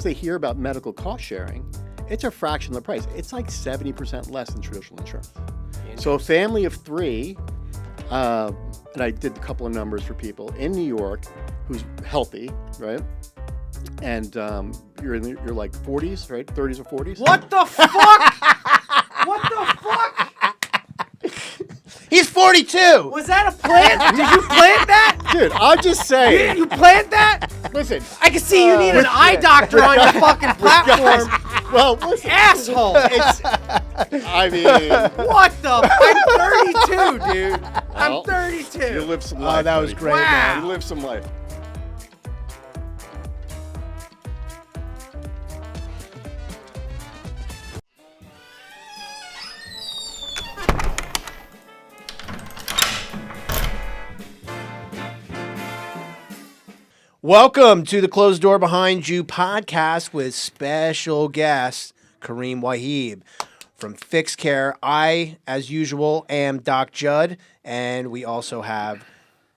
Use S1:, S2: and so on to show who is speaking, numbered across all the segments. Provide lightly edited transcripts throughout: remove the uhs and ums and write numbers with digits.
S1: they hear about medical cost sharing, it's a fraction of the price. It's like 70% less than traditional insurance. So a family of 3, and I did a couple of numbers for people in New York who's healthy, right? And you're like 40s, right? 30s or 40s.
S2: What the fuck? What the fuck?
S3: He's 42.
S2: Was that a plant? Did you plant that?
S1: Dude, I'm just saying.
S2: You plant that?
S1: Listen.
S2: I can see you need an eye doctor on your fucking platform.
S1: Well, listen.
S2: Asshole.
S1: I mean.
S2: What the? I'm 32, dude. I'm 32.
S1: You lived some life.
S3: Oh, that was
S1: buddy.
S3: great,
S2: Wow.
S3: man.
S1: You lived some life.
S3: Welcome to the Closed Door Behind You podcast with special guest Karim Wahib from Fixed Care. I, as usual, am Doc Jud, and we also have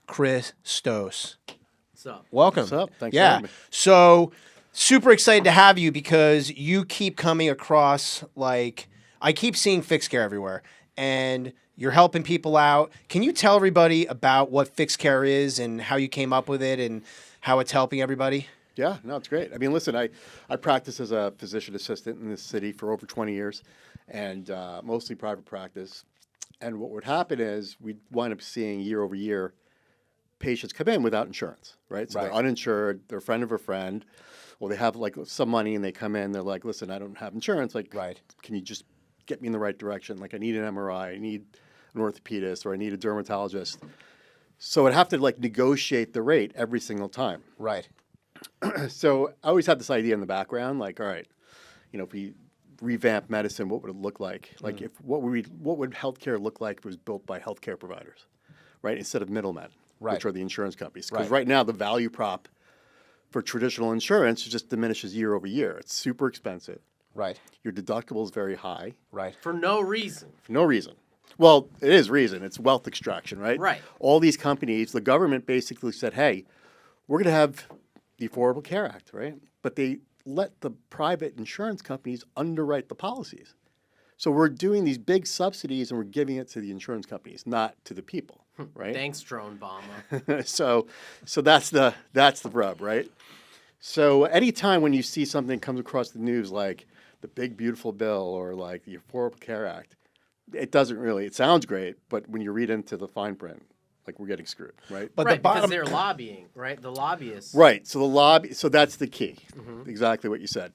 S3: ChrisTos.
S2: What's up?
S3: Welcome.
S1: What's up? Thanks for having me.
S3: So, super excited to have you because you keep coming across, like, I keep seeing Fixed Care everywhere, and you're helping people out. Can you tell everybody about what Fixed Care is and how you came up with it and how it's helping everybody?
S1: Yeah, no, it's great. I mean, listen, I practiced as a physician assistant in this city for over 20 years, and mostly private practice. And what would happen is we'd wind up seeing year over year patients come in without insurance, right? So they're uninsured, they're a friend of a friend, or they have like some money and they come in, they're like, listen, I don't have insurance. Like, can you just get me in the right direction? Like, I need an MRI, I need an orthopedist, or I need a dermatologist. So I'd have to like negotiate the rate every single time.
S3: Right.
S1: So I always had this idea in the background, like, all right, you know, if we revamp medicine, what would it look like? Like, what would healthcare look like if it was built by healthcare providers, right? Instead of middlemen, which are the insurance companies. Because right now the value prop for traditional insurance just diminishes year over year. It's super expensive.
S3: Right.
S1: Your deductible is very high.
S3: Right.
S2: For no reason.
S1: For no reason. Well, it is reason. It's wealth extraction, right?
S2: Right.
S1: All these companies, the government basically said, hey, we're going to have the Affordable Care Act, right? But they let the private insurance companies underwrite the policies. So we're doing these big subsidies and we're giving it to the insurance companies, not to the people, right?
S2: Thanks, Drone Bomber.
S1: So that's the rub, right? So anytime when you see something comes across the news like the big beautiful bill or like the Affordable Care Act, it doesn't really, it sounds great, but when you read into the fine print, like we're getting screwed, right?
S3: But
S2: right,
S3: the bottom,
S2: because they're lobbying, right? The lobbyists.
S1: Right. So that's the key. Exactly what you said.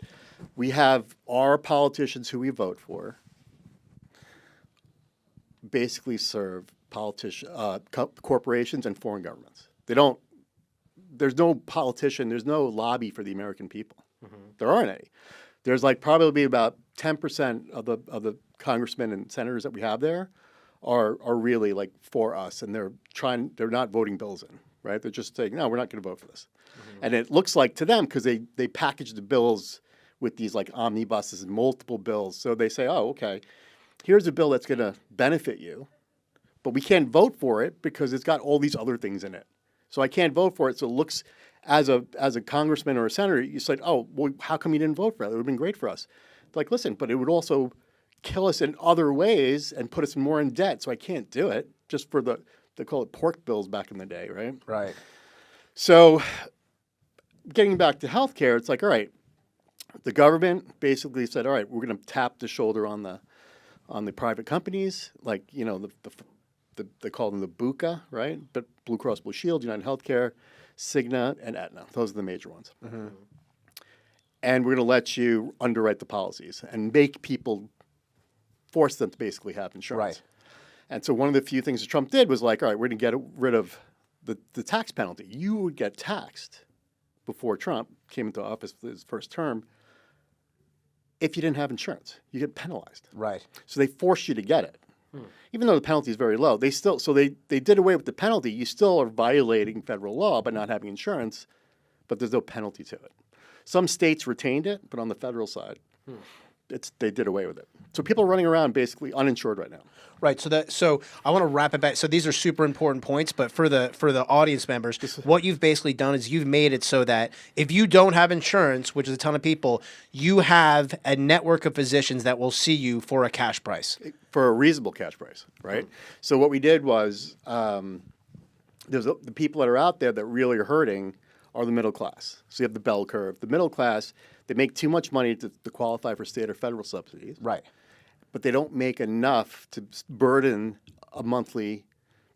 S1: We have our politicians who we vote for basically serve corporations and foreign governments. There's no politician, there's no lobby for the American people. There aren't any. There's like probably about 10% of the congressmen and senators that we have there are really like for us, and they're not voting bills in, right? They're just saying, no, we're not going to vote for this. And it looks like to them, because they package the bills with these like omnibuses and multiple bills. So they say, oh, okay, here's a bill that's going to benefit you, but we can't vote for it because it's got all these other things in it. So I can't vote for it. So it looks, as a congressman or a senator, you said, oh, well, how come you didn't vote for it? It would have been great for us. It's like, listen, but it would also kill us in other ways and put us more in debt. So I can't do it just for they call it pork bills back in the day, right?
S3: right.
S1: So getting back to healthcare, it's like, all right, the government basically said, all right, we're going to tap the shoulder on the private companies, like, you know, they call them the BUCA, right? But Blue Cross Blue Shield, United Healthcare, Cigna, and Aetna. Those are the major ones. And we're going to let you underwrite the policies and make people force them to basically have insurance.
S3: Right.
S1: And so one of the few things that Trump did was like, all right, we're going to get rid of the tax penalty. You would get taxed before Trump came into office for his first term if you didn't have insurance. You get penalized.
S3: Right.
S1: So they force you to get it. Even though the penalty is very low, they did away with the penalty. You still are violating federal law by not having insurance, but there's no penalty to it. Some states retained it, but on the federal side, they did away with it. So people are running around basically uninsured right now.
S3: Right. So I want to wrap it back. So these are super important points, but for the audience members, what you've basically done is you've made it so that if you don't have insurance, which is a ton of people, you have a network of physicians that will see you for a cash price.
S1: For a reasonable cash price, right? So what we did was the people that are out there that really are hurting are the middle class. So you have the bell curve. The middle class, they make too much money to qualify for state or federal subsidies.
S3: Right.
S1: But they don't make enough to burden a monthly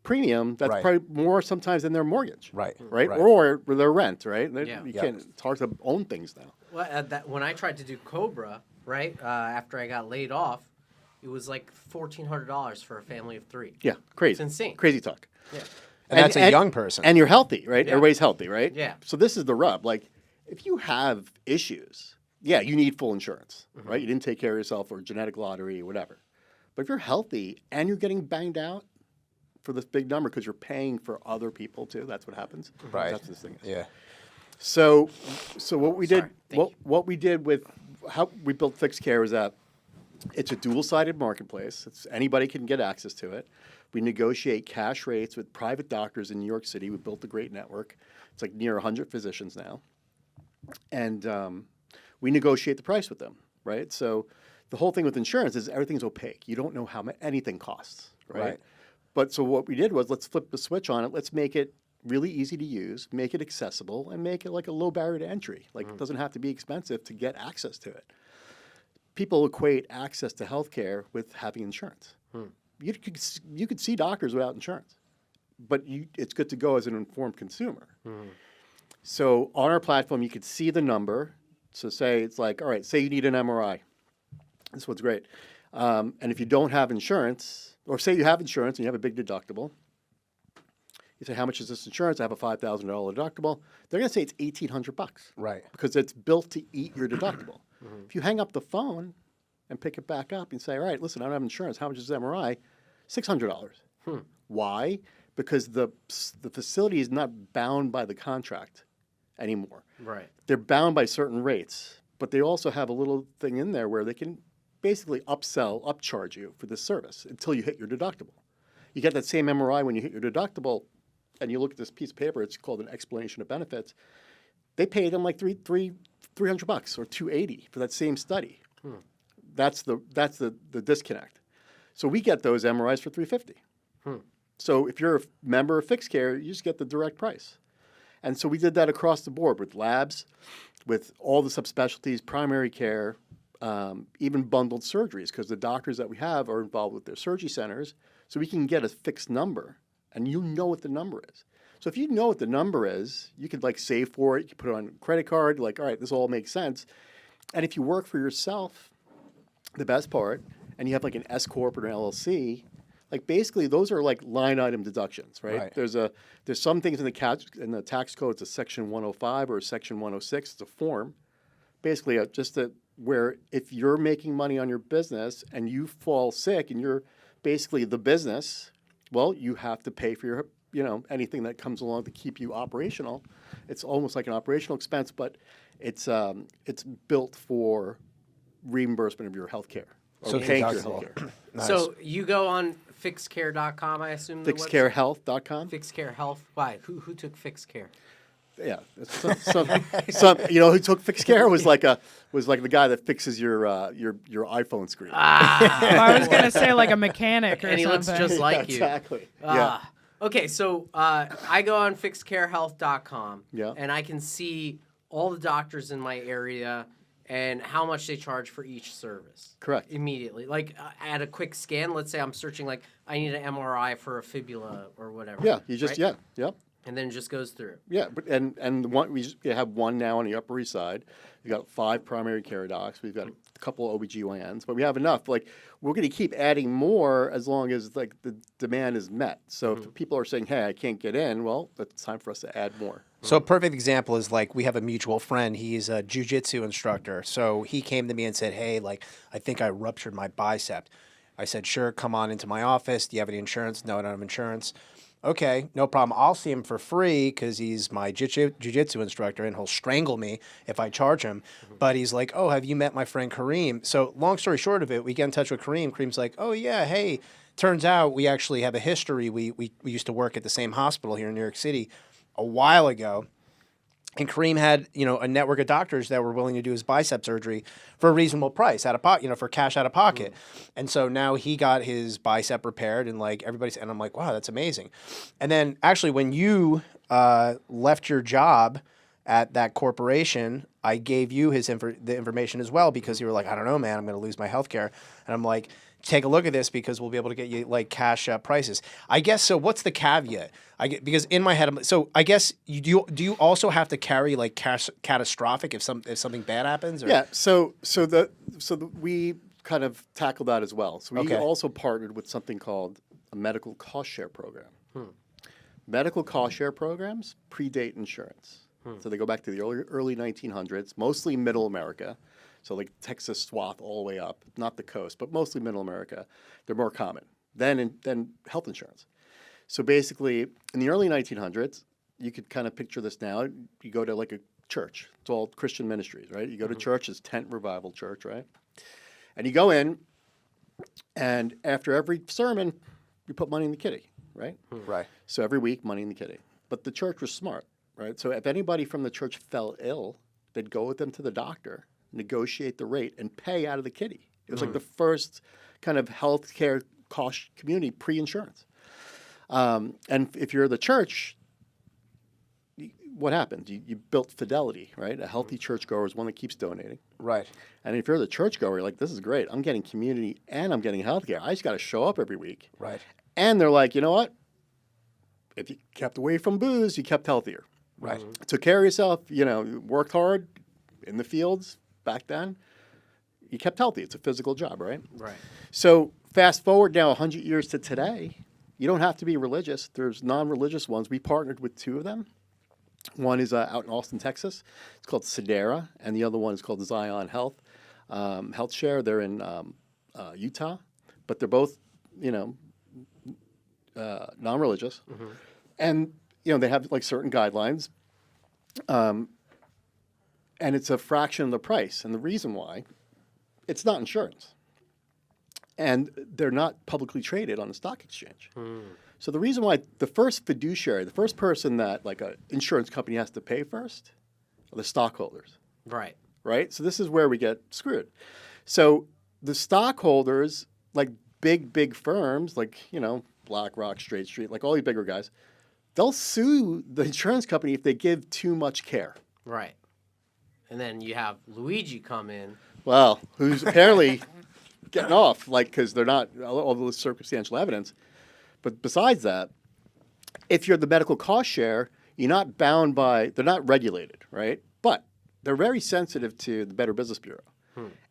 S1: premium that's
S3: Right.
S1: probably more sometimes than their mortgage.
S3: Right.
S1: Right?
S3: Right.
S1: Or their rent, right?
S2: Yeah.
S1: You can't, it's hard to own things now.
S2: Well, when I tried to do Cobra, right, after I got laid off, it was like $1,400 for a family of 3.
S1: Yeah, crazy.
S2: It's insane.
S1: Crazy talk.
S2: Yeah.
S3: And that's a young person.
S1: And you're healthy, right?
S2: Yeah.
S1: Everybody's healthy, right?
S2: Yeah.
S1: So this is the rub. Like, if you have issues, yeah, you need full insurance, right? You didn't take care of yourself or genetic lottery or whatever. But if you're healthy and you're getting banged out for this big number because you're paying for other people too, that's what happens.
S3: Right.
S1: That's what this thing is.
S3: Yeah.
S1: So what we did,
S2: Sorry. Thank you.
S1: what we did with how we built Fixed Care is that it's a dual-sided marketplace. Anybody can get access to it. We negotiate cash rates with private doctors in New York City. We built a great network. It's like near 100 physicians now. And we negotiate the price with them, right? So the whole thing with insurance is everything's opaque. You don't know how much anything costs, right?
S3: Right.
S1: But so what we did was let's flip the switch on it. Let's make it really easy to use, make it accessible, and make it like a low barrier to entry. Like it doesn't have to be expensive to get access to it. People equate access to healthcare with having insurance. You could see doctors without insurance, but it's good to go as an informed consumer. So on our platform, you could see the number. So say it's like, all right, say you need an MRI. This one's great. And if you don't have insurance, or say you have insurance and you have a big deductible, you say, how much is this insurance? I have a $5,000 deductible. They're going to say it's $1,800
S3: Right.
S1: because it's built to eat your deductible. If you hang up the phone and pick it back up and say, all right, listen, I don't have insurance. How much is the MRI? $600. Why? Because the facility is not bound by the contract anymore.
S2: Right.
S1: They're bound by certain rates, but they also have a little thing in there where they can basically upcharge you for this service until you hit your deductible. You get that same MRI when you hit your deductible, and you look at this piece of paper. It's called an explanation of benefits. They paid them like $300 or $280 for that same study. That's the disconnect. So we get those MRIs for $350. So if you're a member of Fixed Care, you just get the direct price. And so we did that across the board with labs, with all the subspecialties, primary care, even bundled surgeries, because the doctors that we have are involved with their surgery centers. So we can get a fixed number, and you know what the number is. So if you know what the number is, you could like save for it. You can put it on a credit card. You're like, all right, this all makes sense. And if you work for yourself, the best part, and you have like an S corp or an LLC, like basically those are like line item deductions, right?
S3: Right.
S1: There's some things in the tax code. It's a section 105 or a section 106. It's a form, basically where if you're making money on your business and you fall sick and you're basically the business, well, you have to pay for your anything that comes along to keep you operational. It's almost like an operational expense, but it's built for reimbursement of your health care.
S3: So
S1: paying for your
S3: deductible.
S1: health care.
S3: Nice.
S2: So you go on fixedcare.com, I assume. the website?
S1: Fixedcarehealth.com.
S2: Fixed Care Health. Why? Who took Fixed Care?
S1: Yeah, some who took Fixed Care was like the guy that fixes your iPhone screen.
S4: I was gonna say like a mechanic or
S2: And he
S4: something.
S2: looks just like you.
S1: Exactly. Yeah.
S2: Okay, so I go on fixedcarehealth.com,
S1: Yeah.
S2: and I can see all the doctors in my area and how much they charge for each service.
S1: Correct.
S2: Immediately. Like at a quick scan, let's say I'm searching like I need an MRI for a fibula or whatever.
S1: Yeah, you just
S2: right?
S1: yep.
S2: And then it just goes through.
S1: Yeah, but and we have one now on the Upper East Side. We've got 5 primary care docs. We've got a couple of OBGYNs, but we have enough. Like we're going to keep adding more as long as like the demand is met. So if people are saying, "Hey, I can't get in," well, it's time for us to add more.
S3: So a perfect example is like we have a mutual friend. He's a Jui Jitsu instructor. So he came to me and said, hey, like I think I ruptured my bicep. I said, sure, come on into my office. Do you have any insurance? No, I don't have insurance. Okay, no problem. I'll see him for free because he's my jiu-jitsu instructor and he'll strangle me if I charge him. But he's like, oh, have you met my friend Karim? So long story short of it, we get in touch with Karim. Karim's like, oh, yeah, hey, turns out we actually have a history. We used to work at the same hospital here in New York City a while ago. And Karim had, a network of doctors that were willing to do his bicep surgery for a reasonable price out of pocket, for cash out of pocket. And so now he got his bicep repaired and and I'm like, wow, that's amazing. And then actually when you left your job at that corporation, I gave you the information as well because you were like, I don't know, man, I'm going to lose my healthcare. And I'm like, take a look at this because we'll be able to get you cash prices. I guess so. What's the caveat? Because in my head, I guess do you also have to carry cash catastrophic if something bad happens? Or?
S1: Yeah. We kind of tackled that as well. So we also partnered with something called a medical cost share program. Medical cost share programs predate insurance. So they go back to the early 1900s, mostly Middle America. So like Texas swath all the way up, not the coast, but mostly Middle America. They're more common than health insurance. So basically, in the early 1900s, you could kind of picture this now. You go to like a church. It's all Christian ministries, right? You go to church, it's tent revival church, right? And you go in, and after every sermon, you put money in the kitty, right?
S3: Right.
S1: So every week, money in the kitty. But the church was smart, right? So if anybody from the church fell ill, they'd go with them to the doctor, negotiate the rate, and pay out of the kitty. It was like the first kind of healthcare cost community pre-insurance. And if you're the church, what happens? You built fidelity, right? A healthy churchgoer is one that keeps donating.
S3: Right.
S1: And if you're the churchgoer, you're like, this is great. I'm getting community and I'm getting healthcare. I just got to show up every week.
S3: Right.
S1: And they're like, you know what? If you kept away from booze, you kept healthier.
S3: Right.
S1: Took care of yourself, worked hard in the fields back then. You kept healthy. It's a physical job, right?
S2: Right.
S1: So fast forward now 100 years to today, you don't have to be religious. There's non-religious ones. We partnered with two of them. One is out in Austin, Texas. It's called Sedera, and the other one is called Zion Health Share. They're in Utah, but they're both, non-religious, and they have like certain guidelines, and it's a fraction of the price. And the reason why, it's not insurance. And they're not publicly traded on the stock exchange. So the reason why the first fiduciary, the first person that like an insurance company has to pay first are the stockholders.
S2: Right.
S1: Right? So this is where we get screwed. So the stockholders, like big firms, like, BlackRock, State Street, like all these bigger guys, they'll sue the insurance company if they give too much care.
S2: Right. And then you have Luigi come in.
S1: Well, who's apparently getting off, because they're not all the circumstantial evidence. But besides that, if you're the medical cost share, you're not bound by, they're not regulated, right? But they're very sensitive to the Better Business Bureau.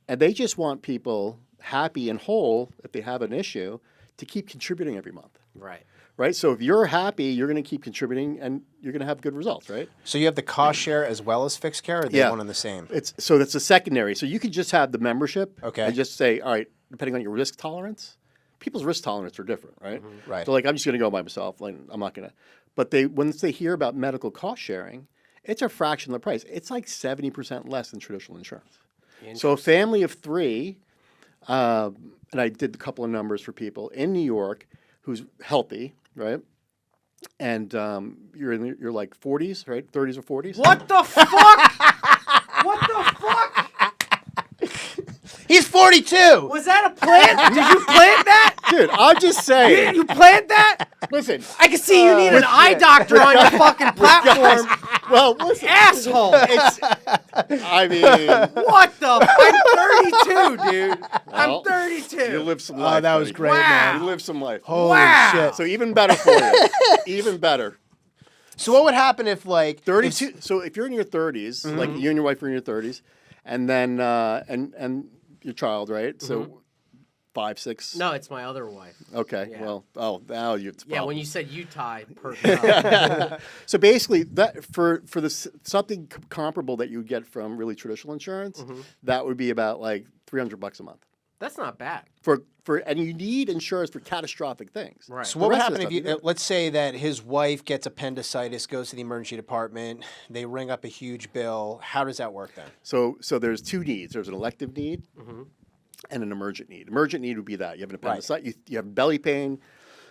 S1: And they just want people happy and whole if they have an issue to keep contributing every month.
S2: Right.
S1: Right? So if you're happy, you're going to keep contributing and you're going to have good results, right?
S3: So you have the cost share as well as fixed care, or are they one and the same?
S1: So that's a secondary. So you could just have the membership and just say, all right, depending on your risk tolerance, people's risk tolerance are different, right?
S3: Right.
S1: So like, I'm just going to go by myself. Like, I'm not going to. But once they hear about medical cost sharing, it's a fraction of the price. It's like 70% less than traditional insurance. So a family of three, and I did a couple of numbers for people in New York who's healthy, right? And you're in your like 40s, right? 30s or 40s.
S2: What the fuck? What the fuck?
S3: He's 42.
S2: Was that a plant? Did you plant that?
S1: Dude, I'm just saying.
S2: You plant that?
S1: Listen,
S2: I can see you need an eye doctor on your fucking platform.
S1: well, listen,
S2: Asshole.
S1: I mean,
S2: What the? I'm 32, dude.
S1: Well,
S2: I'm 32.
S1: you live some life.
S3: Oh, that was
S1: buddy.
S3: great,
S2: Wow.
S3: man.
S1: You live some life.
S3: Holy
S2: Wow.
S3: shit.
S1: So even better for you. Even better.
S3: So what would happen if
S1: 32. So if you're in your 30s, like you and your wife are in your 30s, and then and your child, right? So 5, 6.
S2: No, it's my other wife.
S1: Okay.
S2: Yeah.
S1: Well, now you.
S2: Yeah, when you said Utah, perfect.
S1: So basically, that for something comparable that you would get from really traditional insurance, that would be about like $300 a month.
S2: That's not bad.
S1: And you need insurance for catastrophic things.
S2: Right.
S3: So what would
S1: rest of
S3: happen
S1: the
S3: if you,
S1: stuff you
S3: let's say that his wife gets appendicitis, goes to the emergency department, they ring up a huge bill. How does that work then?
S1: So there's two needs. There's an elective need and an emergent need. Emergent need would be that you have an appendicitis, you have belly pain.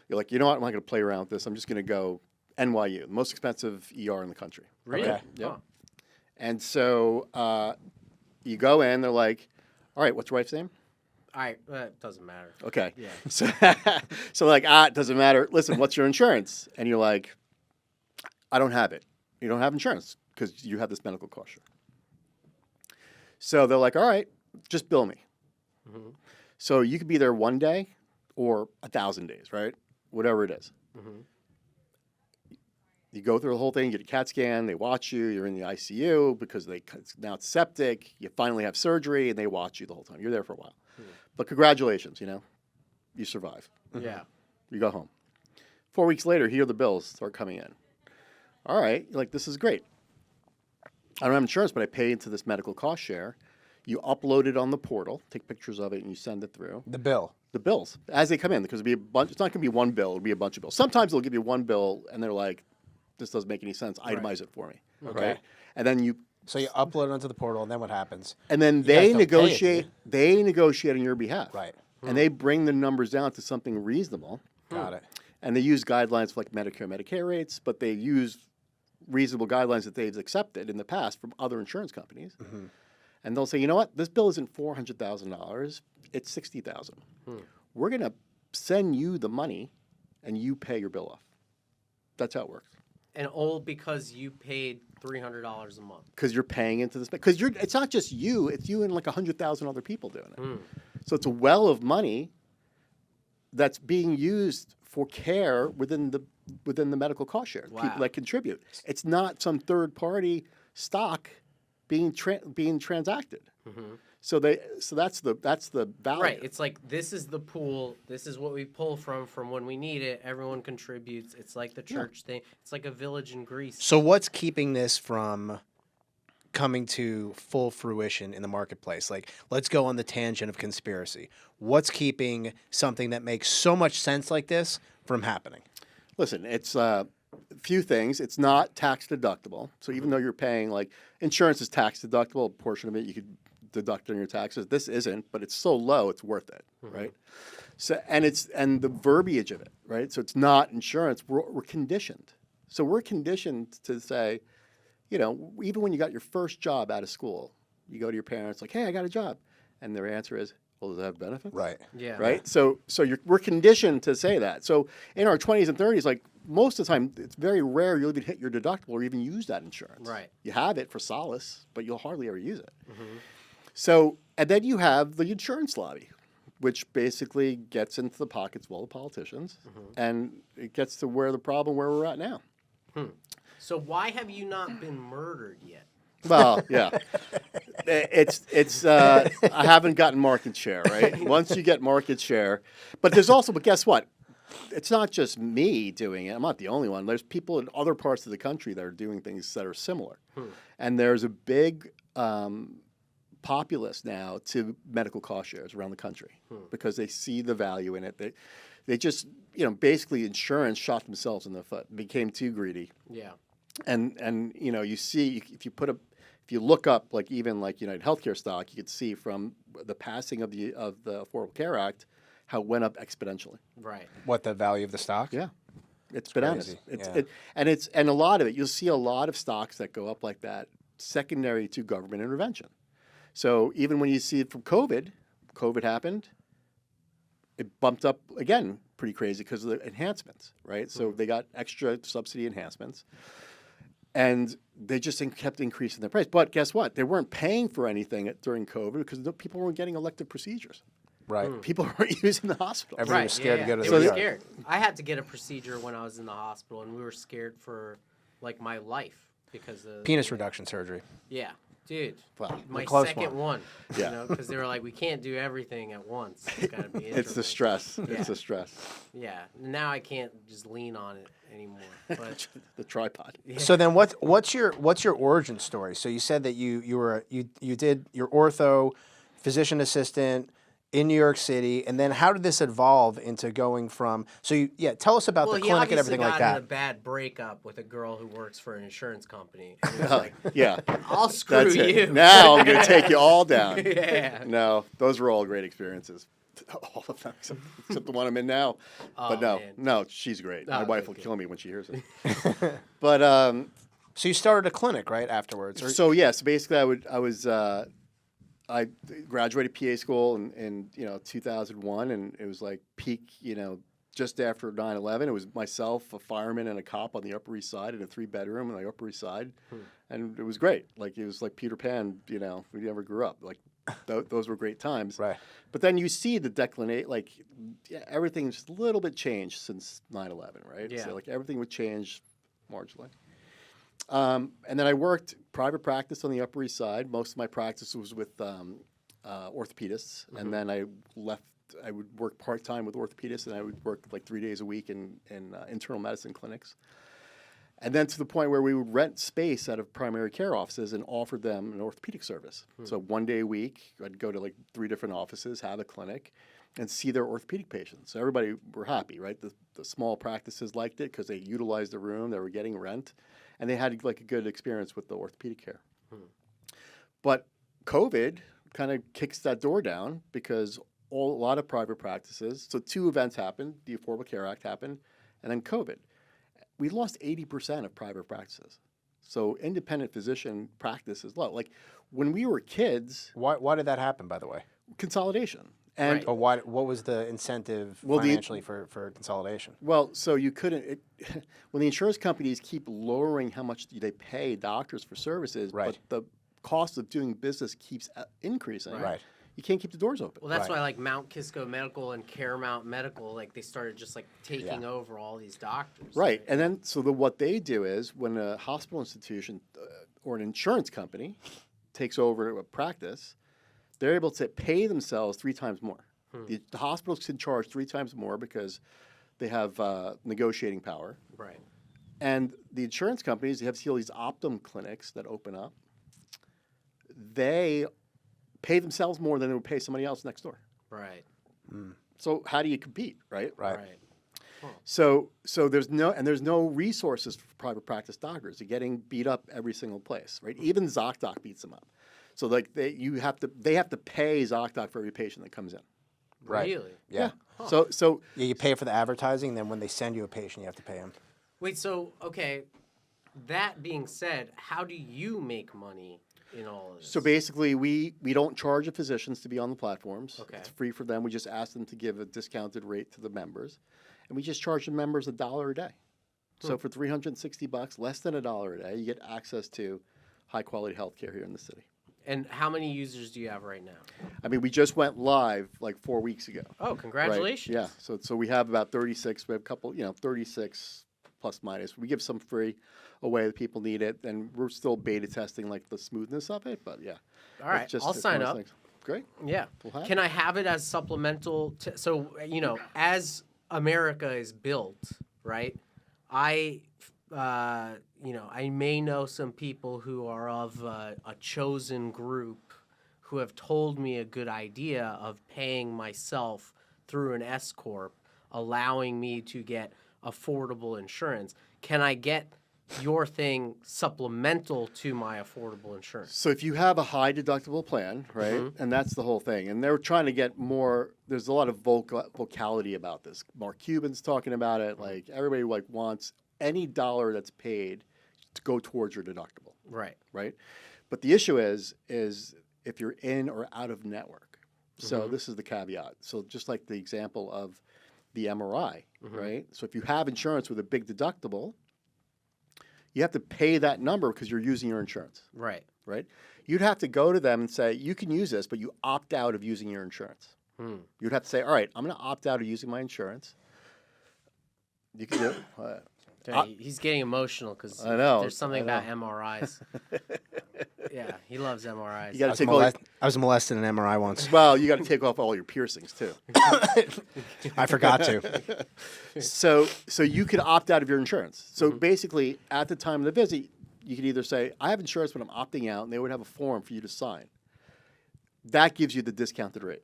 S1: You're like, you know what? I'm not going to play around with this. I'm just going to go NYU, the most expensive ER in the country.
S2: Really?
S3: Okay.
S1: Yep.
S2: Huh.
S1: And so you go in. They're like, all right, what's your wife's name?
S2: It doesn't matter.
S1: Okay.
S2: Yeah.
S1: So like, it doesn't matter. Listen, what's your insurance? And you're like, I don't have it. You don't have insurance because you have this medical cost share. So they're like, all right, just bill me.
S2: Mm-hmm.
S1: So you could be there 1 day or 1,000 days, right? Whatever it is.
S2: Mm-hmm.
S1: You go through the whole thing, you get a CAT scan, they watch you, you're in the ICU because now it's septic, you finally have surgery, and they watch you the whole time. You're there for a while. But congratulations, you survive.
S2: Yeah.
S1: You go home. 4 weeks later, here the bills start coming in. All right, you're like, this is great. I don't have insurance, but I pay into this medical cost share. You upload it on the portal, take pictures of it, and you send it through.
S3: The bill.
S1: The bills, as they come in, because it'll be a bunch. It's not going to be one bill. It'll be a bunch of bills. Sometimes they'll give you one bill, and they're like, this doesn't make any sense. Itemize it for me.
S3: Okay.
S1: Right? And then
S3: So you upload it onto the portal, and then what happens?
S1: And then
S3: guys
S1: they
S3: don't pay it, do
S1: negotiate.
S3: you?
S1: They negotiate on your behalf.
S3: Right.
S1: And they bring the numbers down to something reasonable.
S3: Got it.
S1: And they use guidelines for like Medicare rates, but they use reasonable guidelines that they've accepted in the past from other insurance companies. And they'll say, you know what? This bill isn't $400,000. It's $60,000. We're going to send you the money, and you pay your bill off. That's how it works.
S2: And all because you paid $300 a month.
S1: Because you're paying into this. Because it's not just you. It's you and like 100,000 other people doing it. So it's a well of money that's being used for care within the medical cost share.
S2: Wow.
S1: People that contribute. It's not some third party stock being transacted. So that's the value.
S2: Right. It's like, this is the pool. This is what we pull from when we need it. Everyone contributes. It's like the church thing. It's like a village in Greece.
S3: So what's keeping this from coming to full fruition in the marketplace? Like, let's go on the tangent of conspiracy. What's keeping something that makes so much sense like this from happening?
S1: Listen, it's a few things. It's not tax deductible. So even though you're paying, like, insurance is tax deductible, a portion of it you could deduct on your taxes. This isn't, but it's so low, it's worth it, right? So and the verbiage of it, right? So it's not insurance. We're conditioned. So we're conditioned to say, even when you got your first job out of school, you go to your parents like, hey, I got a job, and their answer is, well, does it have benefits?
S3: Right.
S2: Yeah.
S1: Right. So we're conditioned to say that. So in our 20s and 30s, like most of the time, it's very rare you'll even hit your deductible or even use that insurance.
S2: Right.
S1: You have it for solace, but you'll hardly ever use it. So, and then you have the insurance lobby, which basically gets into the pockets of all the politicians, and it gets to where we're at now.
S2: So why have you not been murdered yet?
S1: Well, yeah, I haven't gotten market share, right? Once you get market share, but guess what? It's not just me doing it. I'm not the only one. There's people in other parts of the country that are doing things that are similar, and there's a big populace now to medical cost shares around the country because they see the value in it. They just, basically insurance shot themselves in the foot, became too greedy.
S2: Yeah.
S1: And you see if you look up like even like United Healthcare stock, you could see from the passing of the Affordable Care Act how it went up exponentially.
S2: Right.
S3: What, the value of the stock?
S1: Yeah. It's bananas.
S3: crazy.
S1: And a lot of it, you'll see a lot of stocks that go up like that secondary to government intervention. So even when you see it from COVID happened, it bumped up again pretty crazy because of the enhancements, right? So they got extra subsidy enhancements, and they just kept increasing their price. But guess what? They weren't paying for anything during COVID because people weren't getting elective procedures.
S3: Right.
S1: People weren't using the hospital.
S3: Everybody was scared to go to
S2: They
S3: the
S2: were
S3: ER.
S2: scared. I had to get a procedure when I was in the hospital, and we were scared for like my life because of
S3: Penis reduction surgery.
S2: Yeah, dude.
S1: Well,
S2: my
S3: close
S2: second one.
S1: Yeah.
S2: Because they were like, we can't do everything at once. It's gotta be.
S1: It's the
S2: intervals.
S1: stress.
S2: Yeah.
S1: It's the stress.
S2: Yeah. Now I can't just lean on it anymore. But
S1: The tripod.
S3: So then, what's your origin story? So you said that you did your ortho, physician assistant, in New York City, and then how did this evolve into going from? So tell us about the
S2: Well, he
S3: clinic and
S2: obviously
S3: everything like
S2: got in a
S3: that.
S2: bad breakup with a girl who works for an insurance company. And he was like,
S1: Yeah,
S2: I'll screw
S1: that's
S2: you.
S1: it. Now I'm going to take you all down.
S2: Yeah.
S1: No, those were all great experiences. All of them, except the one I'm in now.
S2: Oh,
S1: But
S2: man.
S1: no, she's great. My
S2: Oh,
S1: wife
S2: good,
S1: will
S2: good.
S1: kill me when she hears it. But
S3: So you started a clinic right afterwards.
S1: so basically I graduated PA school in 2001, and it was like peak, just after 9/11. It was myself, a fireman, and a cop on the Upper East Side in a 3-bedroom on the Upper East Side, and it was great. Like it was like Peter Pan, we never grew up. Like those were great times.
S3: Right.
S1: But then you see the declinate, like everything's a little bit changed since 9/11, right?
S2: Yeah.
S1: So like everything would change marginally. And then I worked private practice on the Upper East Side. Most of my practice was with orthopedists. And then I left. I would work part-time with orthopedists, and I would work like 3 days a week in internal medicine clinics. And then to the point where we would rent space out of primary care offices and offer them an orthopedic service. So 1 day a week, I'd go to like 3 different offices, have a clinic, and see their orthopedic patients. So everybody were happy, right? The small practices liked it because they utilized the room, they were getting rent, and they had like a good experience with the orthopedic care. But COVID kind of kicks that door down because a lot of private practices. So 2 events happened: the Affordable Care Act happened, and then COVID. We lost 80% of private practices. So independent physician practice is low. Like when we were kids,
S3: Why did that happen, by the way?
S1: consolidation. And
S3: But what was the incentive financially for consolidation?
S1: well, so you couldn't. When the insurance companies keep lowering how much they pay doctors for services,
S3: Right.
S1: but the cost of doing business keeps increasing.
S3: Right.
S1: You can't keep the doors open.
S2: Well, that's
S3: Right.
S2: why like Mount Kisco Medical and Caremount Medical, like they started just like taking over all these doctors.
S1: Right, and then what they do is when a hospital institution or an insurance company takes over a practice, they're able to pay themselves 3 times more. The hospitals can charge 3 times more because they have negotiating power,
S2: Right.
S1: and the insurance companies, they have all these Optum clinics that open up. They pay themselves more than they would pay somebody else next door.
S2: Right.
S1: So how do you compete, right?
S3: Right.
S1: So there's no resources for private practice doctors. They're getting beat up every single place, right? Even ZocDoc beats them up. So like they have to pay ZocDoc for every patient that comes in.
S3: Right.
S2: Really?
S3: Yeah.
S1: So
S3: Yeah, you pay for the advertising, then when they send you a patient, you have to pay them.
S2: Wait, so okay, that being said, how do you make money in all of this?
S1: so basically we don't charge the physicians to be on the platforms.
S2: Okay.
S1: It's free for them. We just ask them to give a discounted rate to the members, and we just charge the members $1 a day. So for $360, less than $1 a day, you get access to high quality healthcare here in the city.
S2: And how many users do you have right now?
S1: I mean, we just went live like 4 weeks ago.
S2: Oh, congratulations.
S1: Right. Yeah. So we have about 36. We have a couple, 36 plus minus. We give some free away that people need it, and we're still beta testing like the smoothness of it. But yeah.
S2: All right, I'll
S1: it's
S2: sign
S1: one of
S2: up.
S1: those things. Great.
S2: Yeah.
S1: We'll have
S2: Can
S1: it.
S2: I have it as supplemental? So, as America is built, right? I may know some people who are of a chosen group who have told me a good idea of paying myself through an S corp, allowing me to get affordable insurance. Can I get your thing supplemental to my affordable insurance?
S1: So if you have a high deductible plan, right, and that's the whole thing, and they're trying to get more. There's a lot of vocality about this. Mark Cuban's talking about it. Like everybody wants any dollar that's paid to go towards your deductible,
S2: Right.
S1: right? But the issue is if you're in or out of network. So this is the caveat. So just like the example of the MRI, right? So if you have insurance with a big deductible, you have to pay that number because you're using your insurance,
S2: Right.
S1: right? You'd have to go to them and say, you can use this, but you opt out of using your insurance. You'd have to say, all right, I'm going to opt out of using my insurance. You can do it.
S2: He's getting emotional because
S1: I know,
S2: there's something
S1: I know.
S2: about MRIs. Yeah, he loves MRIs.
S1: You got to take all.
S3: I was molested in an MRI once.
S1: Well, you got to take off all your piercings too.
S3: I forgot to.
S1: So you could opt out of your insurance. So basically, at the time of the visit, you could either say, I have insurance, but I'm opting out, and they would have a form for you to sign. That gives you the discounted rate.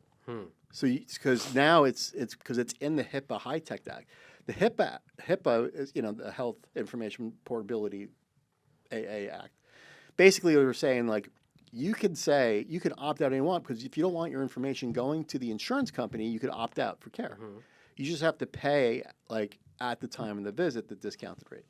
S1: So because now it's because it's in the HIPAA High-Tech Act. The HIPAA is, the Health Information Portability AA Act. Basically, we were saying, like, you can opt out any you want, because if you don't want your information going to the insurance company, you could opt out for care. You just have to pay, like, at the time of the visit, the discounted rate.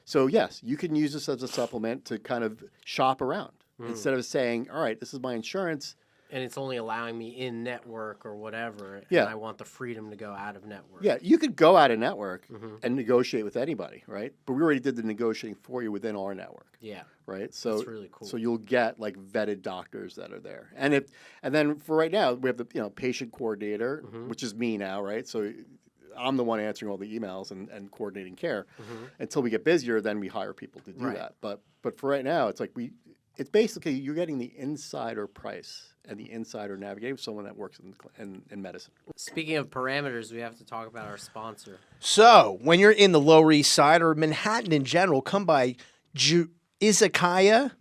S1: So, yes, you can use this as a supplement to kind of shop around instead of saying, all right, this is my insurance.
S2: And it's only allowing me in network or whatever.
S1: Yeah.
S2: And I want the freedom to go out of network.
S1: Yeah, you could go out of network and negotiate with anybody, right? But we already did the negotiating for you within our network.
S2: Yeah.
S1: Right. So
S2: That's really cool.
S1: So you'll get like vetted doctors that are there, and then for right now we have the patient coordinator, which is me now, right? So I'm the one answering all the emails and coordinating care. Until we get busier, then we hire people to do that. But for right now, it's like it's basically you're getting the insider price and the insider navigating someone that works in medicine.
S2: Speaking of parameters, we have to talk about our sponsor.
S3: So when you're in the Lower East Side or Manhattan in general, come by Izakaya.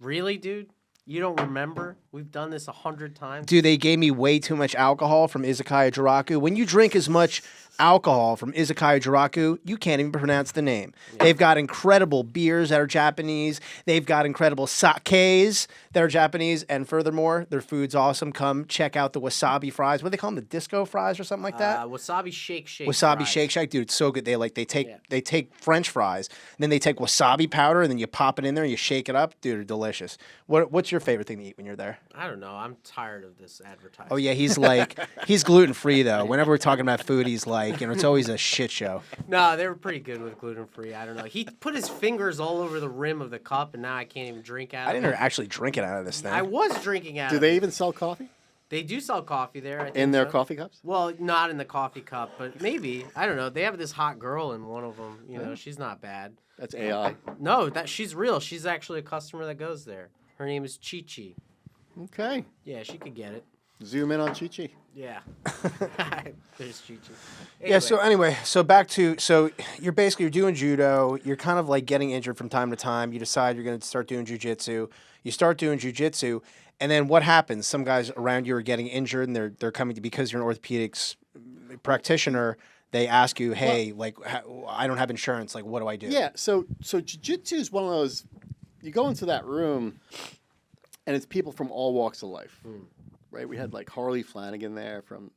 S2: Really, dude? You don't remember? We've done this 100 times.
S3: Dude, they gave me way too much alcohol from Izakaya Juraku. When you drink as much alcohol from Izakaya Juraku, you can't even pronounce the name. Yeah. They've got incredible beers that are Japanese. They've got incredible sakes that are Japanese. And furthermore, their food's awesome. Come check out the wasabi fries. What do they call them? The disco fries or something like that?
S2: Wasabi shake.
S3: Wasabi
S2: fries.
S3: shake. Dude, it's so good. They take French fries, and then they take wasabi powder, and then you pop it in there and you shake it up. Dude, they're delicious. What's your favorite thing to eat when you're there?
S2: I don't know. I'm tired of this advertising.
S3: Oh, yeah, he's gluten-free, though. Whenever we're talking about food, he's like, it's always a shit show.
S2: No, they were pretty good with gluten-free. I don't know. He put his fingers all over the rim of the cup, and now I can't even drink out of it.
S3: I didn't actually drink it out of this thing.
S2: I was drinking out of it.
S1: Do they even sell coffee?
S2: They do sell coffee there. I think
S1: in their
S2: so.
S1: coffee cups?
S2: Well, not in the coffee cup, but maybe. I don't know. They have this hot girl in one of them. She's not bad.
S1: That's AI.
S2: No, she's real. She's actually a customer that goes there. Her name is Chi-Chi.
S1: Okay.
S2: Yeah, she could get it.
S1: Zoom in on Chi-Chi.
S2: Yeah. There's Chi-Chi.
S3: Anyway. So back to, you're doing judo. You're kind of like getting injured from time to time. You decide you're going to start doing jujitsu. You start doing jujitsu, and then what happens? Some guys around you are getting injured, and they're coming to, because you're an orthopedics practitioner, they ask you, hey, I don't have insurance. Like, what do I do?
S1: Yeah. So jiu-jitsu is one of those, you go into that room, and it's people from all walks of life, right? We had like Harley Flanagan there from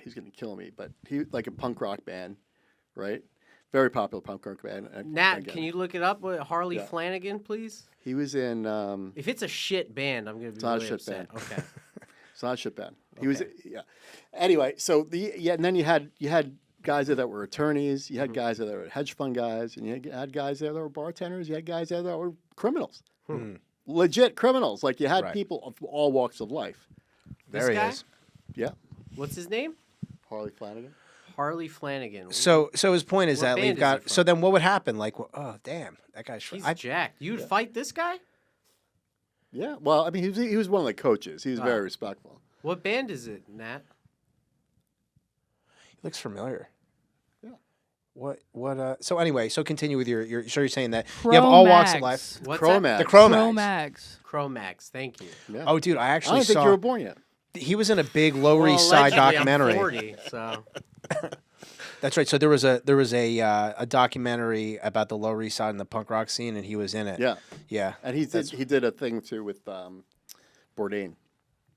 S1: he's going to kill me, but he like a punk rock band, right? Very popular punk rock band.
S2: Nat, can you look it up with Harley Flanagan, please?
S1: He was in.
S2: If it's a shit band, I'm going to be really upset. Okay.
S1: It's not a shit band. He was, Anyway, so and then you had guys there that were attorneys. You had guys there that were hedge fund guys, and you had guys there that were bartenders. You had guys there that were criminals, legit criminals. Like you had people of all walks of life.
S2: This guy?
S3: Is.
S1: Yeah.
S2: What's his name?
S1: Harley Flanagan.
S2: Harley Flanagan.
S3: So his point is that we've got. So then, what would happen? Like, oh damn, that guy's.
S2: He's jacked. You'd fight this guy?
S1: Yeah. Well, I mean, he was one of the coaches. He was very respectful.
S2: What band is it, Nat?
S3: He looks familiar.
S1: Yeah.
S3: What? So anyway, continue with your. So you're saying that you have all walks of life.
S2: What's
S1: Cro-Mags.
S3: The Cro-Mags.
S4: Cro-Mags.
S2: Cro-Mags. Thank you.
S1: Yeah.
S3: Oh, dude, I actually
S1: don't think
S3: saw.
S1: you were born yet.
S3: He was in a big Lower East Side
S2: allegedly,
S3: documentary.
S2: I'm 40, so.
S3: That's right. So there was a documentary about the Lower East Side and the punk rock scene, and he was in it.
S1: Yeah.
S3: Yeah.
S1: And he did a thing too with Bourdain.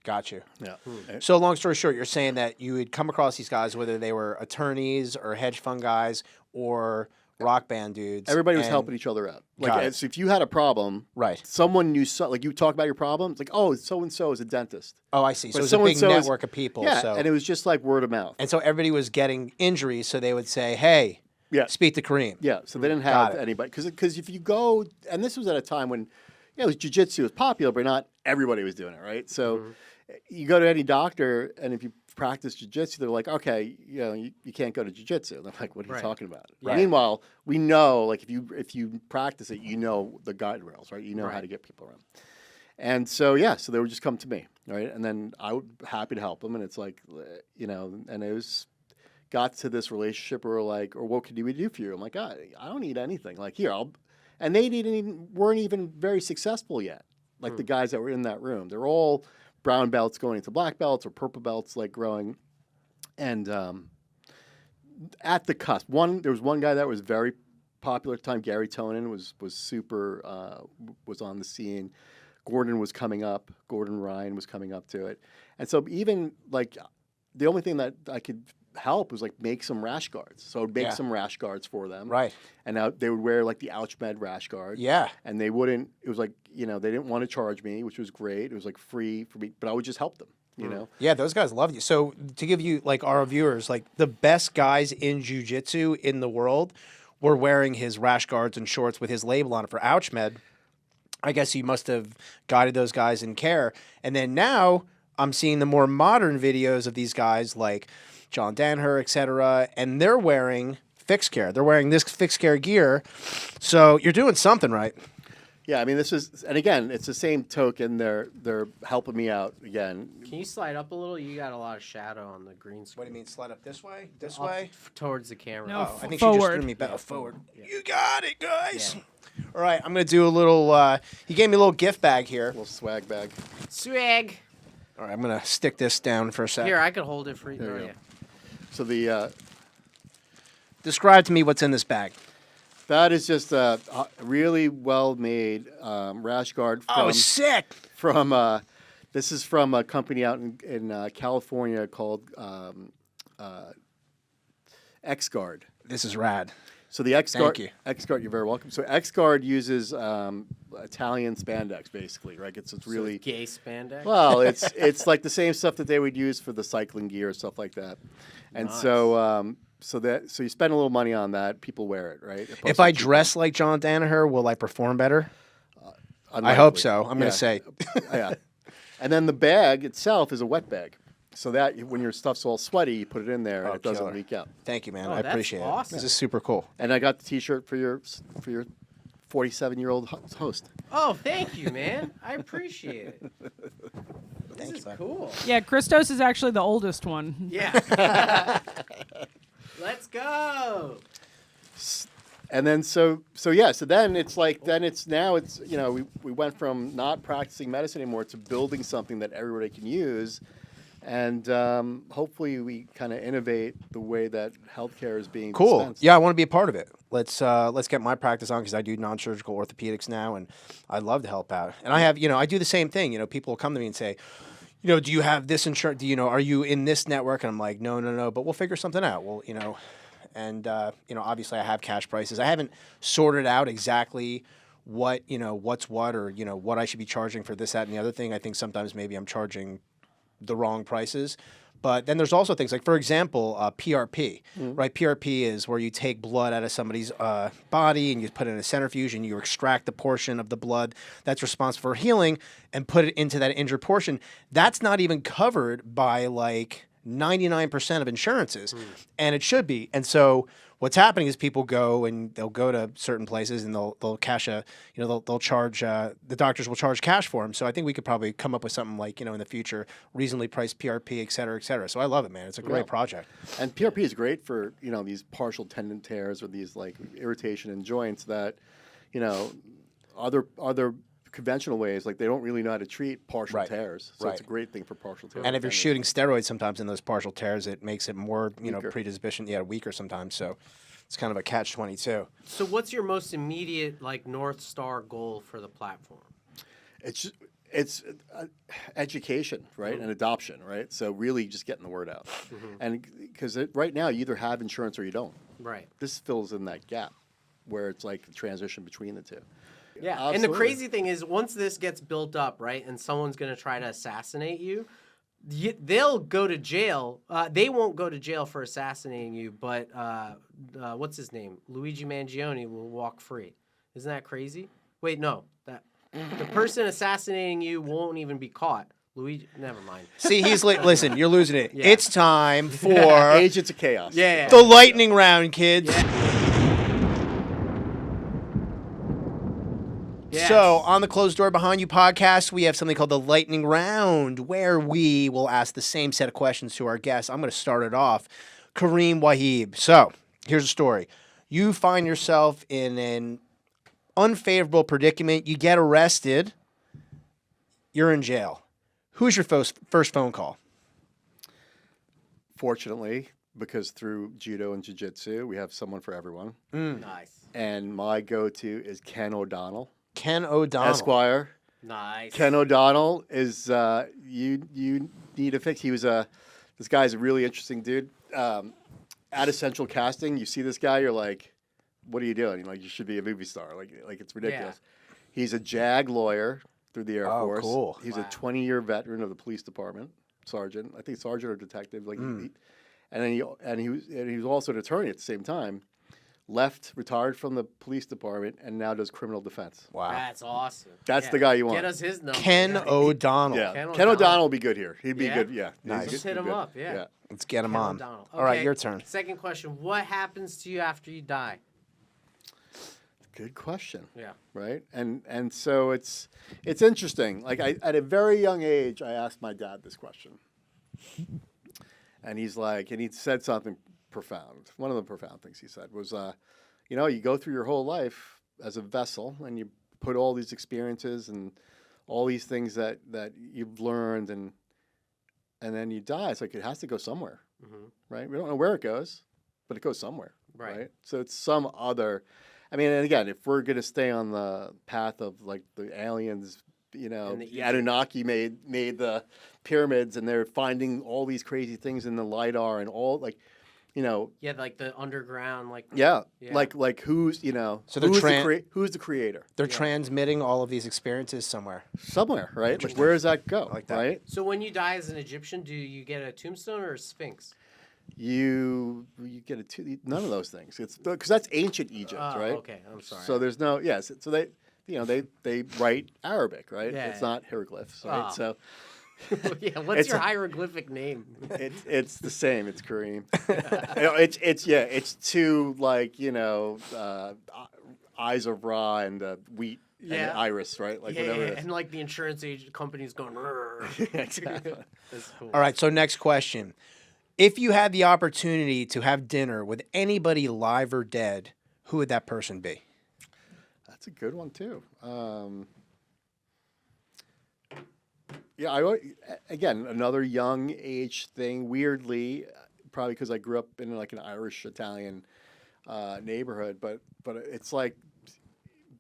S3: Got you.
S1: Yeah.
S3: So long story short, you're saying that you would come across these guys, whether they were attorneys or hedge fund guys or rock band dudes.
S1: Everybody was helping each other out.
S3: Got
S1: Like,
S3: it.
S1: so if you had a problem,
S3: Right.
S1: someone knew, like you talk about your problem, it's like, oh, so-and-so is a dentist.
S3: Oh, I see. So
S1: But
S3: it was a big
S1: so-and-so is-
S3: network of people.
S1: Yeah,
S3: so.
S1: and it was just like word of mouth.
S3: And so everybody was getting injuries, so they would say, hey,
S1: Yeah.
S3: speak to Kareem.
S1: Yeah, so they didn't
S3: Got
S1: have
S3: it.
S1: anybody. Because if you go, and this was at a time when, jiu-jitsu was popular, but not everybody was doing it, right? So you go to any doctor, and if you practice jiu-jitsu, they're like, okay, you can't go to jiu-jitsu. They're like, what are you talking about?
S2: Right.
S1: Meanwhile, we know, like, if you practice it, you know the guide rails, right? You know how to get people around. And so, so they would just come to me, right? And then I would be happy to help them, and it's like, and it was got to this relationship where we're like, or what could we do for you? I'm like, I don't need anything. Like, here, and they weren't even very successful yet. Like the guys that were in that room, they're all brown belts going into black belts or purple belts like growing, and at the cusp. There was one guy that was very popular at the time. Gary Tonin was super was on the scene. Gordon was coming up. Gordon Ryan was coming up to it, and so even like the only thing that I could help was like make some rash guards. So I'd make some rash guards for them,
S3: Right.
S1: And now they would wear like the OuchMed rash guard,
S3: Yeah.
S1: and they wouldn't. It was like they didn't want to charge me, which was great. It was like free for me, but I would just help them, you know.
S3: Yeah, those guys love you. So to give you like our viewers, like the best guys in jiu-jitsu in the world were wearing his rash guards and shorts with his label on it for OuchMed. I guess you must have guided those guys in care. And then now I'm seeing the more modern videos of these guys like John Danaher, et cetera, and they're wearing fixed care. They're wearing this fixed care gear. So you're doing something right.
S1: Yeah, I mean, and again, it's the same token. They're helping me out again.
S2: Can you slide up a little? You got a lot of shadow on the green
S3: What
S2: screen.
S3: do you mean, slide up this way? This
S2: Up
S3: way?
S2: towards the camera.
S4: No,
S3: Oh, I think she just
S4: forward.
S3: threw me back.
S2: Yeah,
S3: forward.
S2: forward.
S3: You got it, guys. All right, I'm going to do a little, he gave me a little gift bag here.
S1: Little swag bag.
S2: Swag.
S3: All right, I'm going to stick this down for a sec.
S2: Here, I could hold it for you.
S1: There
S2: Oh,
S1: you
S2: yeah.
S1: go. So the
S3: Describe to me what's in this bag.
S1: that is just a really well made rash guard
S3: Oh, sick.
S1: from this is from a company out in California called XGuard.
S3: This is rad.
S1: So the XGuard,
S3: Thank you.
S1: XGuard, you're very welcome. So XGuard uses Italian spandex, basically, right? It's really
S2: Gay spandex.
S1: well, it's like the same stuff that they would use for the cycling gear, stuff like that. And so you spend a little money on that, people wear it, right?
S3: If I dress like John Danaher, will I perform better?
S1: Unlikely.
S3: I hope so. I'm going
S1: Yeah.
S3: to say.
S1: Yeah. And then the bag itself is a wet bag. So that when your stuff's all sweaty, you put it in there and it doesn't
S3: killer.
S1: leak out.
S3: Thank you, man.
S2: Oh,
S3: I
S2: that's
S3: appreciate
S2: awesome.
S3: it. This is super cool.
S1: And I got the T-shirt for your 47-year-old host.
S2: Oh, thank you, man. I appreciate it. This is cool.
S4: Yeah, ChrisTos is actually the oldest one.
S2: Yeah. Let's go.
S1: And then so then it's like we went from not practicing medicine anymore to building something that everybody can use, and hopefully we kind of innovate the way that healthcare is being
S3: Cool.
S1: dispensed.
S3: Yeah, I want to be a part of it. Let's get my practice on because I do non-surgical orthopedics now, and I'd love to help out. And I have, I do the same thing. People will come to me and say, do you have this insurance? Are you in this network? And I'm like, no, but we'll figure something out. Well, and obviously I have cash prices. I haven't sorted out exactly what, what's what, or what I should be charging for this, that, and the other thing. I think sometimes maybe I'm charging the wrong prices. But then there's also things like, for example, PRP, right? PRP is where you take blood out of somebody's body and you put it in a centrifuge and you extract the portion of the blood that's responsible for healing and put it into that injured portion. That's not even covered by like 99% of insurances, and it should be. And so what's happening is people go and they'll go to certain places and they'll cash they'll charge the doctors will charge cash for them. So I think we could probably come up with something like in the future reasonably priced PRP, et cetera, et cether. So I love it, man. It's a great project.
S1: And PRP is great for these partial tendon tears or these like irritation in joints that other conventional ways, like they don't really know how to treat partial
S3: Right.
S1: tears. So it's a
S3: Right.
S1: great thing for partial tears.
S3: And if you're shooting steroids sometimes in those partial tears, it makes it more
S1: Weaker.
S3: predisposition, weaker sometimes. So it's kind of a catch-22.
S2: So what's your most immediate North Star goal for the platform?
S1: it's education, right, and adoption, right? So really just getting the word out. And because right now you either have insurance or you don't.
S2: Right.
S1: This fills in that gap where it's like the transition between the two.
S2: Yeah.
S1: Absolutely.
S2: And the crazy thing is once this gets built up, right, and someone's going to try to assassinate you, they'll go to jail. They won't go to jail for assassinating you, but what's his name? Luigi Mangione will walk free. Isn't that crazy? Wait, no. The person assassinating you won't even be caught. Luigi, never mind.
S3: See, he's listen, you're losing it.
S2: Yeah.
S3: It's time for
S1: Agents of Chaos.
S2: Yeah.
S3: the lightning round, kids.
S2: Yes.
S3: So, on the Closed Door Behind You podcast, we have something called the Lightning Round, where we will ask the same set of questions to our guests. I'm going to start it off. Karim Wahib. So, here's a story. You find yourself in an unfavorable predicament. You get arrested. You're in jail. Who's your first phone call?
S1: Fortunately, because through judo and jiu-jitsu, we have someone for everyone.
S2: Nice.
S1: And my go-to is Ken O'Donnell,
S3: Ken O'Donnell.
S1: Esquire.
S2: Nice.
S1: Ken O'Donnell is you need a fix. He was this guy's a really interesting dude. At Essential Casting, you see this guy, you're like, what are you doing? You're like, you should be a movie star. Like it's ridiculous. He's a JAG lawyer through the Air Force.
S3: Cool.
S1: He's
S2: Wow.
S1: a 20-year veteran of the police department, sergeant. I think sergeant or detective. And then he was also an attorney at the same time. Retired from the police department, and now does criminal defense.
S3: Wow.
S2: That's awesome.
S1: That's the guy you want.
S2: Get us his number.
S3: Ken O'Donnell.
S1: Yeah,
S2: Ken
S1: Ken
S2: O'Donnell.
S1: O'Donnell will be good here. He'd be
S2: Yeah?
S1: good. Yeah,
S3: Nice.
S2: Just hit him up. Yeah.
S3: Let's get him
S2: Ken
S3: on.
S2: O'Donnell.
S3: All right,
S2: Okay,
S3: your turn.
S2: Second question. What happens to you after you die?
S1: Good question.
S2: Yeah.
S1: Right, and so it's interesting. Like at a very young age, I asked my dad this question, and he's like, and he said something profound. One of the profound things he said was, you go through your whole life as a vessel, and you put all these experiences and all these things that you've learned, and then you die. It's like it has to go somewhere, right? We don't know where it goes, but it goes somewhere,
S2: Right.
S1: So it's some other. I mean, and again, if we're going to stay on the path of like the aliens,
S2: And the
S1: the Anunnaki made the pyramids, and they're finding all these crazy things in the lidar and all like,
S2: Yeah, like the underground, like
S1: yeah.
S2: Yeah.
S1: like who's
S3: So they're
S1: who's the creator
S3: They're transmitting all of these experiences somewhere.
S1: somewhere, right? Like where does that go?
S3: like that.
S1: Right?
S2: So when you die as an Egyptian, do you get a tombstone or a sphinx?
S1: You get none of those things. It's because that's ancient Egypt,
S2: Oh,
S1: right?
S2: okay. I'm sorry.
S1: So there's no so they they write Arabic, right?
S2: Yeah.
S1: It's not hieroglyphs, right?
S2: Oh.
S1: So
S2: yeah, what's
S1: It's
S2: your
S1: a-
S2: hieroglyphic name?
S1: it's the same. It's Kareem. It's two eyes of Ra and wheat and
S2: Yeah.
S1: iris, right? Like
S2: yeah,
S1: whatever it is.
S2: and like the insurance agent company's going.
S1: Exactly.
S2: That's cool.
S3: All right, so next question. If you had the opportunity to have dinner with anybody live or dead, who would that person be?
S1: That's a good one too. Again, another young age thing. Weirdly, probably because I grew up in like an Irish Italian neighborhood, but it's like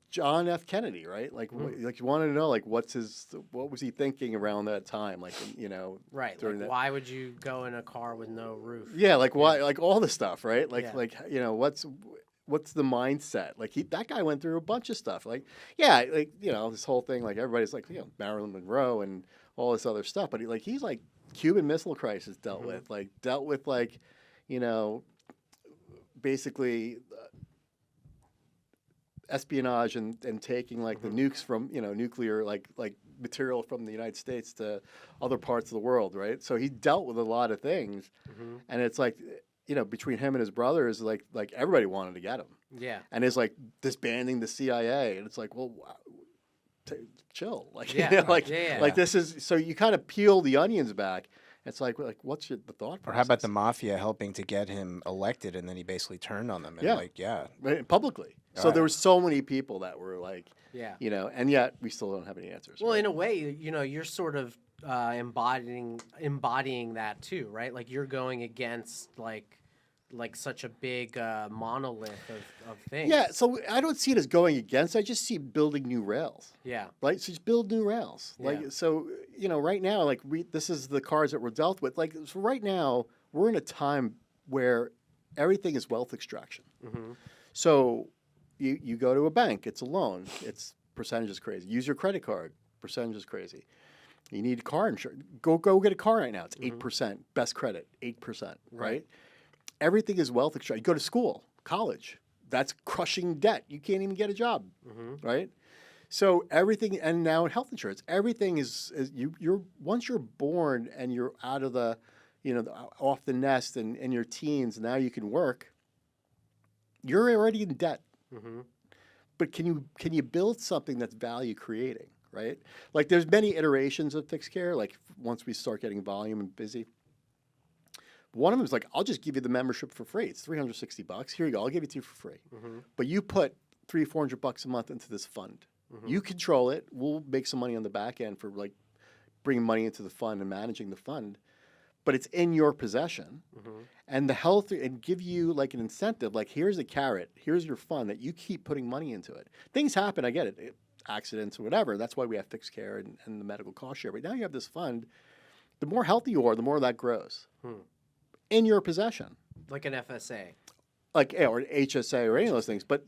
S1: John F. Kennedy, right? Like, like you want to know, like, what was he thinking around that time? Like,
S2: Right.
S1: during
S2: Like,
S1: that.
S2: why would you go in a car with no roof?
S1: Yeah, like why? Like all the stuff, right? Like,
S2: Yeah.
S1: what's the mindset? Like that guy went through a bunch of stuff. Like, yeah, like this whole thing. Like everybody's like, Marilyn Monroe and all this other stuff. But he's like Cuban Missile Crisis dealt with basically espionage and taking like the nukes from nuclear like material from the United States to other parts of the world, right? So he dealt with a lot of things, and it's like between him and his brothers, like everybody wanted to get him,
S2: Yeah.
S1: and it's like disbanding the CIA, and it's like, well, wow, chill, like
S2: Yeah.
S1: like this is so you kind of peel the onions back. It's like what's the thought process?
S3: Or how about the mafia helping to get him elected, and then he basically turned on them? And
S1: Right, publicly? So there were so many people that were like,
S2: Yeah.
S1: and yet we still don't have any answers.
S2: Well,
S1: right?
S2: in a way, you're sort of embodying that too, right? Like you're going against like such a big monolith of things.
S1: Yeah, so I don't see it as going against. I just see building new rails,
S2: Yeah.
S1: right? So just build new rails.
S2: Yeah.
S1: Like so, right now, like this is the cards that we're dealt with. Like so right now, we're in a time where everything is wealth extraction. So you go to a bank, it's a loan, it's percentage is crazy. Use your credit card, percentage is crazy. You need car insurance. Go get a car right now. It's 8%. Best credit, 8%. Right? Everything is wealth extraction. You go to school, college. That's crushing debt. You can't even get a job. Right? So everything, and now in health insurance, everything is you're once you're born and you're out of the, off the nest and in your teens, now you can work. You're already in debt. But can you build something that's value creating, right? Like there's many iterations of fixed care. Like once we start getting volume and busy, one of them is like, I'll just give you the membership for free. It's $360. Here you go. I'll give it to you for free. But you put $300-400 a month into this fund. You control it. We'll make some money on the back end for like bringing money into the fund and managing the fund, but it's in your possession. And the health and give you like an incentive, like here's a carrot, here's your fund that you keep putting money into it. Things happen, I get it, accidents or whatever. That's why we have fixed care and the medical cost share. But now you have this fund. The more healthy you are, the more that grows in your possession.
S2: Like an FSA.
S1: Like or an HSA or any of those things. But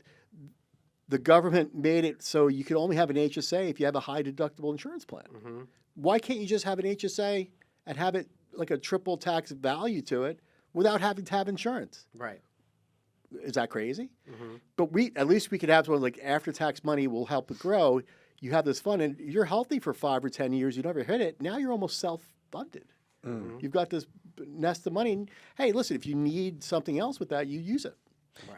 S1: the government made it so you can only have an HSA if you have a high deductible insurance plan. Why can't you just have an HSA and have it like a triple tax value to it without having to have insurance?
S2: Right.
S1: Is that crazy? But at least we could have one like after tax money will help it grow. You have this fund and you're healthy for 5 or 10 years. You never hit it. Now you're almost self-funded. You've got this nest of money. And, hey, listen, if you need something else with that, you use it.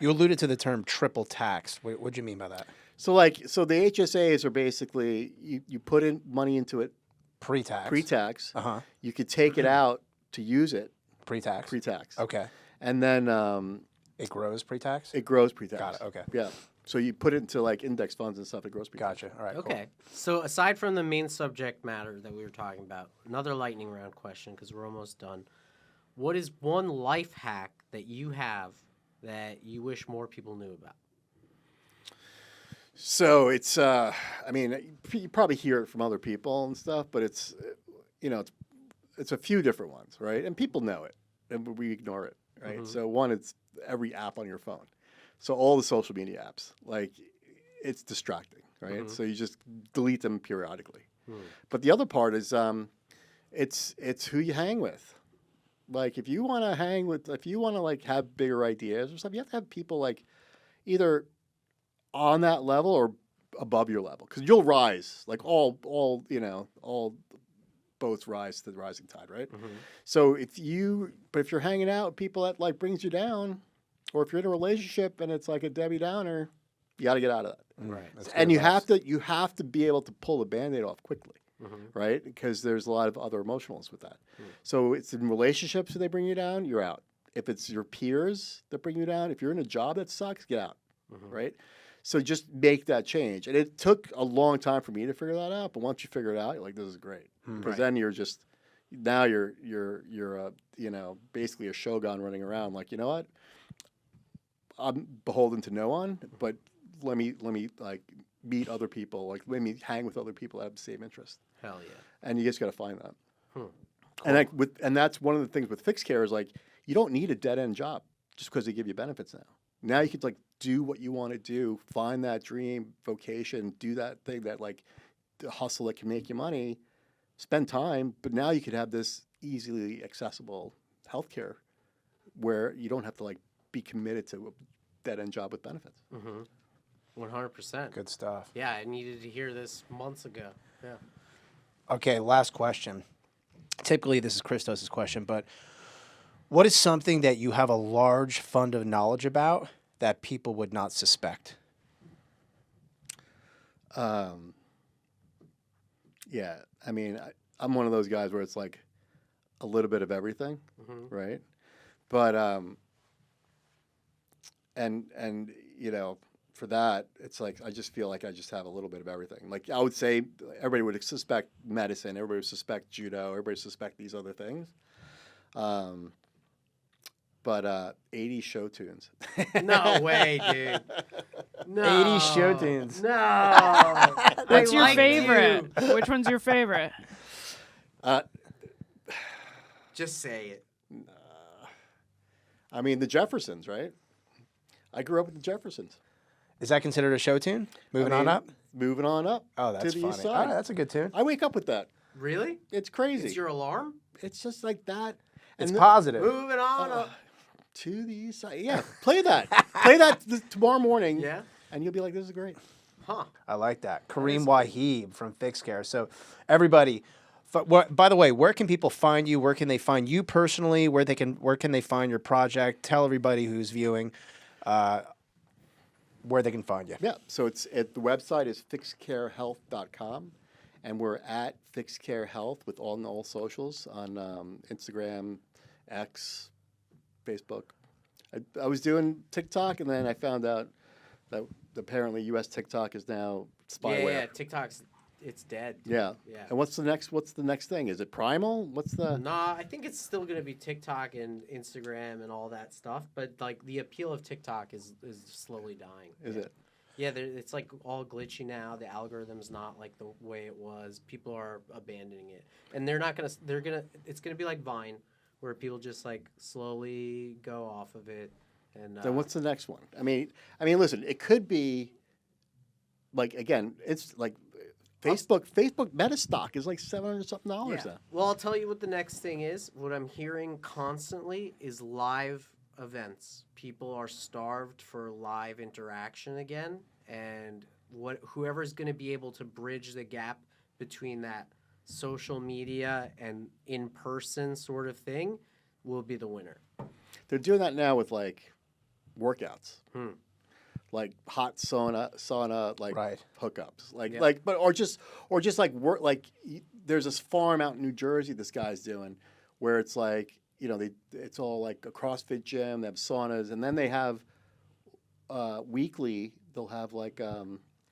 S3: You alluded to the term triple tax. What do you mean by that?
S1: So the HSAs are basically you put in money into it
S3: Pre-tax.
S1: pre-tax.
S3: Uh-huh.
S1: You could take it out to use it
S3: Pre-tax.
S1: pre-tax.
S3: Okay.
S1: And then
S3: It grows pre-tax?
S1: it grows pre-tax.
S3: Got it. Okay.
S1: Yeah. So you put it into like index funds and stuff. It grows pre-tax.
S3: Gotcha. All right.
S2: Okay. So aside from the main subject matter that we were talking about, another lightning round question because we're almost done. What is one life hack that you have that you wish more people knew about?
S1: So it's, I mean, you probably hear it from other people and stuff, but it's, it's a few different ones, right? And people know it, and we ignore it, right? So one, it's every app on your phone. So all the social media apps, like, it's distracting, right? So you just delete them periodically. But the other part is, it's who you hang with. Like, if you want to like have bigger ideas or stuff, you have to have people like either on that level or above your level, because you'll rise. Like all boats rise to the rising tide, right? So if you're hanging out with people that like brings you down, or if you're in a relationship and it's like a Debbie Downer, you got to get out of that.
S3: Right. That's
S1: And
S3: good
S1: you have to be able to pull the Band-Aid off quickly. Right? Because there's a lot of other emotionals with that. So it's in relationships that they bring you down, you're out. If it's your peers that bring you down, if you're in a job that sucks, get out. Right? So just make that change. And it took a long time for me to figure that out, but once you figure it out, you're like, this is great. Because then you're basically a shogun running around like, you know what? I'm beholden to no one, but let me like meet other people, like let me hang with other people that have the same interest.
S2: Hell yeah.
S1: And you just got to find that.
S2: Cool.
S1: And that's one of the things with fixed care is like you don't need a dead end job just because they give you benefits now. Now you could like do what you want to do, find that dream vocation, do that thing that like the hustle that can make you money, spend time, but now you could have this easily accessible healthcare where you don't have to like be committed to a dead end job with benefits.
S2: 100%.
S3: Good stuff.
S2: Yeah, I needed to hear this months ago. Yeah.
S3: Okay, last question. Typically, this is ChrisTos' question, but what is something that you have a large fund of knowledge about that people would not suspect?
S1: Yeah, I mean, I'm one of those guys where it's like a little bit of everything, right? But and for that, it's like I just feel like I just have a little bit of everything. Like I would say, everybody would suspect medicine, everybody would suspect judo, everybody would suspect these other things. But 80 show tunes.
S2: No way, dude. No.
S3: 80 show tunes.
S2: No.
S4: What's your
S2: like
S4: favorite? Which one's your favorite?
S2: Just say it.
S1: I mean, the Jeffersons, right? I grew up with the Jeffersons.
S3: Is that considered a show tune? Moving on up?
S1: Moving on up.
S3: Oh, that's
S1: to the
S3: funny.
S1: east
S3: All
S1: side.
S3: right, that's a good tune.
S1: I wake up with that.
S2: Really?
S1: It's crazy.
S2: It's your alarm?
S1: It's just like that.
S3: It's
S1: And
S3: positive.
S2: Moving on up.
S1: to the east side. Yeah, play that. Play that tomorrow morning.
S2: Yeah?
S1: And you'll be like, this is great.
S2: Huh.
S3: I like that. Karim Wahib from Fixed Care. So, everybody, by the way, where can people find you? Where can they find you personally? Where can they find your project? Tell everybody who's viewing where they can find you.
S1: Yeah, so the website is fixedcarehealth.com, and we're at Fixed Care Health with all socials on Instagram, X, Facebook. I was doing TikTok, and then I found out that apparently U.S. TikTok is now spyware.
S2: Yeah, TikTok's it's dead.
S1: Yeah.
S2: Yeah.
S1: And what's the next thing? Is it primal? What's the
S2: Nah, I think it's still gonna be TikTok and Instagram and all that stuff. But like the appeal of TikTok is slowly dying.
S1: is it?
S2: Yeah, it's like all glitchy now. The algorithm's not like the way it was. People are abandoning it, and they're not gonna. They're gonna. It's gonna be like Vine, where people just like slowly go off of it. And
S1: Then what's the next one? I mean, listen, it could be like again, it's like Facebook Meta stock is like $700 something
S2: yeah.
S1: now.
S2: Well, I'll tell you what the next thing is. What I'm hearing constantly is live events. People are starved for live interaction again, and whoever's going to be able to bridge the gap between that social media and in-person sort of thing will be the winner.
S1: They're doing that now with like workouts. Like hot sauna like
S3: Right.
S1: hookups,
S2: Yeah.
S1: or just like work. Like there's this farm out in New Jersey this guy's doing, where it's like it's all like a CrossFit gym. They have saunas, and then they have weekly. They'll have like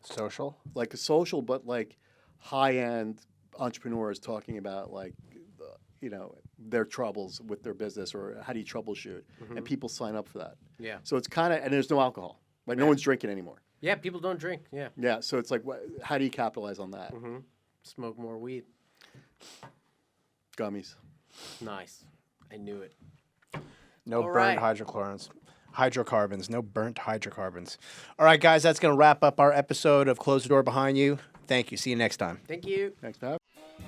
S3: Social.
S1: like a social, but like high end entrepreneurs talking about like their troubles with their business or how do you troubleshoot, and people sign up for that.
S2: Yeah.
S1: So it's kind of, and there's no alcohol. Like no one's drinking anymore.
S2: Yeah, people don't drink. Yeah.
S1: Yeah, so it's like, how do you capitalize on that?
S2: Smoke more weed.
S1: Gummies.
S2: Nice. I knew it.
S3: No
S2: All
S3: burnt
S2: right.
S3: hydrocarbons. No burnt hydrocarbons. All right, guys, that's going to wrap up our episode of Close the Door Behind You. Thank you. See you next time.
S2: Thank you.
S1: Thanks for having me.